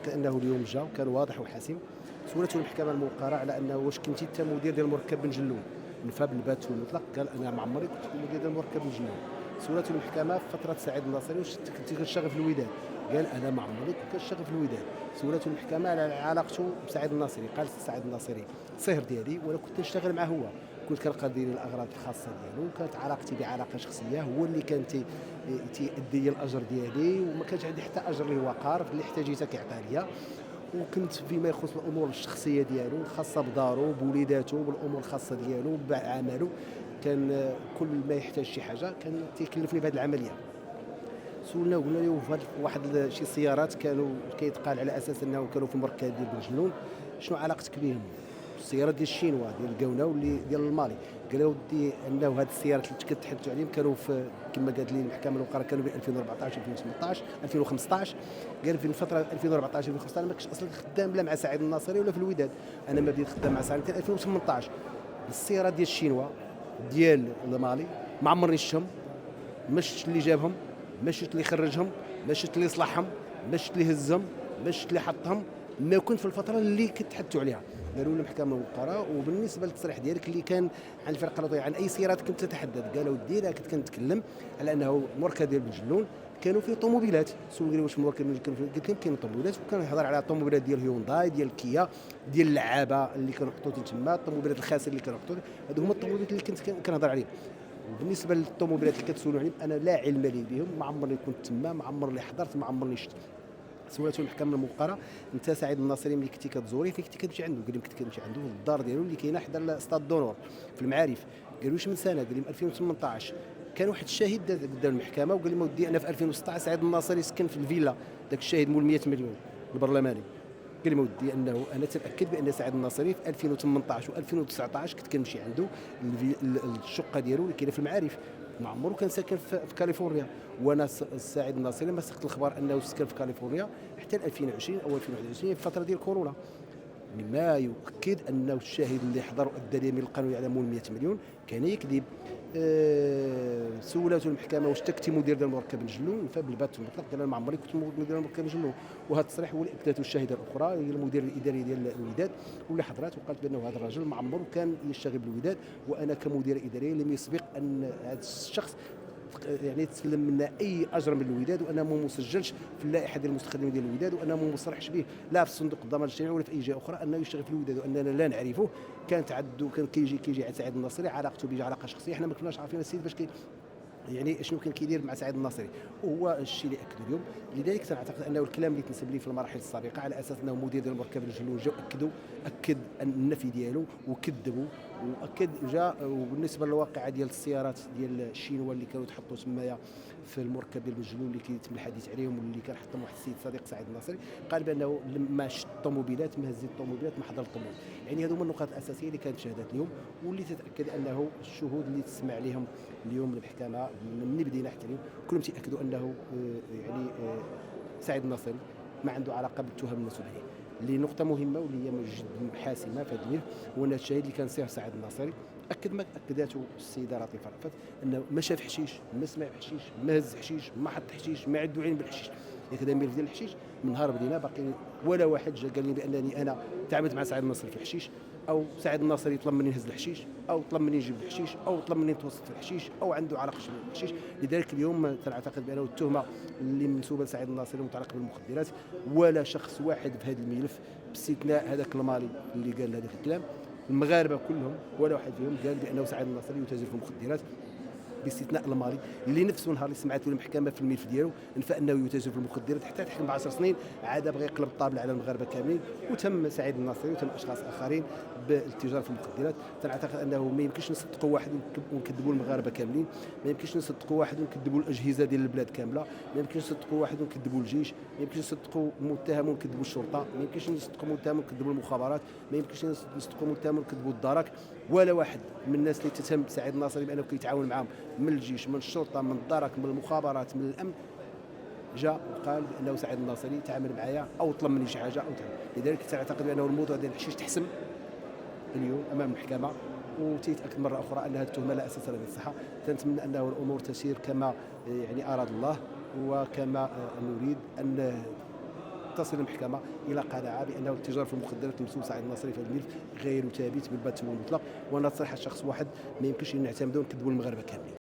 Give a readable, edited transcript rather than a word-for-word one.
تنعتقد انه اليوم جا كان واضح وحاسم. سولته المحكمه الموقره على انه واش كنتي انت مدير ديال مركب بن جلون، نفى بالبات والمطلق، قال انا ما عمري كنت مدير ديال مركب بن جلون. سولته المحكمه في فتره سعيد الناصري واش كنتي كتشتغل في الوداد، قال انا ما عمري كنت كنشتغل في الوداد. سولته المحكمه على علاقته بسعيد الناصري، قال سعيد الناصري صهر ديالي وانا كنت نشتغل معه هو، كنت كنقضي لي الاغراض الخاصه ديالو، كانت علاقتي بعلاقه شخصيه، هو اللي كان تيأدي لي الاجر ديالي، وما كانش عندي حتى اجر اللي وقار اللي احتاجيته كيعطيها ليا. وكنت فيما يخص الامور الشخصيه ديالو الخاصه بدارو بوليداتو بالامور الخاصه ديالو بعمله، كان كل ما يحتاج شي حاجه كان تيكلفني بهذه العمليه. سولنا وقلنا له في واحد شي سيارات كانوا كيتقال على اساس انهم كانوا في المركز ديال بن جنون، شنو علاقتك بهم؟ السيارات ديال الشينوا ديال القونه واللي ديال المالي. قال له ودي انه هاد السيارات اللي كتحدثوا عليهم كانوا في كما قالت لي المحكمه الوقرا كانوا بين 2014 2018 2015. قال في الفتره 2014 2015 انا ما كنتش اصلا خدام لا مع سعيد الناصري ولا في الوداد، انا ما بديت خدام مع سعيد كان 2018. السيارات ديال الشينوا ديال المالي ما عمرني شفتهم، ما شفت اللي جابهم، ما شفت اللي خرجهم، ما شفت اللي صلحهم، ما شفت اللي هزهم، ما شفت اللي حطهم، ما كنت في الفتره اللي كتحدثوا عليها. قالوا لي المحكمه الوقراء. وبالنسبه للتصريح ديالك اللي كان عن الفرقه الرياضيه عن اي سيارات كنت تتحدث، قالوا ودي انا كنت كنتكلم على انه المركز ديال بنجلون كانوا فيه طوموبيلات. سولوا لي واش المركز كان فيه، قلت لهم كاين طوموبيلات، وكان يهضر على الطوموبيلات ديال هيونداي ديال كيا ديال اللعابه اللي كانوا محطوطين تما، الطوموبيلات الخاسر اللي كانوا محطوطين، هذو هما الطوموبيلات اللي كنت كنهضر عليهم. وبالنسبه للطوموبيلات اللي كتسولوا عليهم انا لا علم لي بهم، ما عمرني كنت تما، ما عمرني حضرت، ما عمرني شفت. سولته المحكمه الموقره انت سعيد الناصري ملي كنتي كتزوري فين كنتي كتمشي عنده؟ قال لي كنت كنمشي عنده في الدار ديالو اللي كاينه حدا لاستاد دونور في المعارف. قالوا واش من سنه؟ قال لي 2018. كان واحد الشاهد قدام المحكمه وقال لي ما ودي انا في 2016 سعيد الناصري سكن في الفيلا، ذاك الشاهد مول 100 مليون البرلماني. قال لي ما ودي انه انا تاكد بان سعيد الناصري في 2018 و2019 كنت كنمشي عنده الشقه ديالو اللي كاينه في المعارف، ما عمره كان ساكن في كاليفورنيا. وانا سعيد الناصري ما سقط الخبر انه سكن في كاليفورنيا حتى 2020 او 2021 في الفتره ديال كورونا، مما يؤكد انه الشاهد اللي حضر وادى اليمين القانوني على مول 100 مليون كان يكذب. سولته المحكمه واش كنتي مدير ديال مركب بن جلون، فبالبات المطلق قال انا ما عمري كنت مدير ديال مركب بن جلون. وهذا التصريح هو اللي اكدته الشاهده الاخرى هي المدير الاداري ديال الوداد واللي حضرات وقالت بانه هذا الرجل ما عمره كان يشتغل بالوداد، وانا كمدير اداري لم يسبق ان هذا الشخص يعني تسلم منا اي اجر من الوداد، وانا ما مسجلش في اللائحه ديال المستخدمين ديال الوداد، وانا ما مصرحش به لا في صندوق الضمان الاجتماعي ولا في اي جهه اخرى انه يشتغل في الوداد، واننا لا نعرفه. كانت عنده كان كيجي عند سعيد الناصري علاقته به علاقه شخصيه، حنا ما كناش عارفين السيد باش يعني شنو كان كيدير مع سعيد الناصري، وهو الشيء اللي اكد اليوم. لذلك تنعتقد انه الكلام اللي تنسب ليه في المراحل السابقه على اساس انه مدير ديال المركب الجلول جا اكد النفي ديالو وكذبوا، واكد جا. وبالنسبه للواقعه ديال السيارات ديال الشينوا اللي كانوا تحطوا تمايا في المركب ديال الجلول اللي كيتم الحديث عليهم واللي كان حطهم واحد السيد صديق سعيد الناصري، قال بانه لما شد الطوموبيلات ما هز الطوموبيلات ما حضر الطوموبيل. يعني هذو هما النقاط الاساسيه اللي كانت شهادات اليوم، واللي تتاكد انه الشهود اللي تسمع عليهم اليوم المحكمه من بدينا حتى اليوم كلهم تاكدوا انه يعني سعيد الناصري ما عنده علاقه بالتهم المنسوبه عليه. اللي نقطه مهمه واللي هي جد حاسمه في هذا الملف هو ان الشاهد اللي كان سير سعيد الناصري اكد ما اكدته السيده لطيفه رأفت انه ما شاف حشيش، ما سمع حشيش، ما هز حشيش، ما حط حشيش، ما عنده عين بالحشيش. هذا الملف ديال الحشيش من نهار بدينا باقي ولا واحد جا قال لي بانني انا تعاملت مع سعيد الناصري في الحشيش، او سعيد الناصري طلب مني نهز الحشيش، او طلب مني نجيب الحشيش، او طلب مني نتوسط في الحشيش، او عنده علاقه بالحشيش. لذلك اليوم تنعتقد بانه التهمه اللي منسوبه لسعيد الناصري متعلقه بالمخدرات، ولا شخص واحد في هذا الملف باستثناء هذاك المالي اللي قال هذاك الكلام، المغاربه كلهم ولا واحد فيهم قال بانه سعيد الناصري يتاجر في المخدرات، باستثناء المالي اللي نفسه نهار اللي سمعته المحكمه في الملف ديالو نفى انه يتاجر في المخدرات حتى تحكم ب 10 سنين، عاد بغى يقلب الطابله على المغاربه كاملين، وتم سعيد الناصري وتم اشخاص اخرين بالتجاره في المخدرات. تنعتقد انه ما يمكنش نصدقوا واحد ونكذبوا المغاربه كاملين، ما يمكنش نصدقوا واحد ونكذبوا الاجهزه ديال البلاد كامله، ما يمكنش نصدقوا واحد ونكذبوا الجيش، ما يمكنش نصدقوا متهم ونكذبوا الشرطه، ما يمكنش نصدقوا متهم ونكذبوا المخابرات، ما يمكنش نصدقوا متهم ونكذبوا الدرك، ولا واحد من الناس اللي تتهم سعيد الناصري بانه كيتعاون معهم من الجيش من الشرطه من الدرك من المخابرات من الامن جاء وقال بانه سعيد الناصري تعامل معايا او طلب مني شي حاجه او تعمل. لذلك تعتقد بانه الموضوع ديال الحشيش تحسم اليوم امام المحكمه، وتيتاكد مره اخرى ان هذه التهمه لا اساس لها من الصحه. تنتمنى انه الامور تسير كما يعني اراد الله وكما نريد، ان تصل المحكمه الى قناعه بانه التجاره في المخدرات المسوسه عند الناصري في الملف غير ثابت بالبت والمطلق، وان تصريح شخص واحد ما يمكنش نعتمدوا ونكذبوا المغاربه كاملين.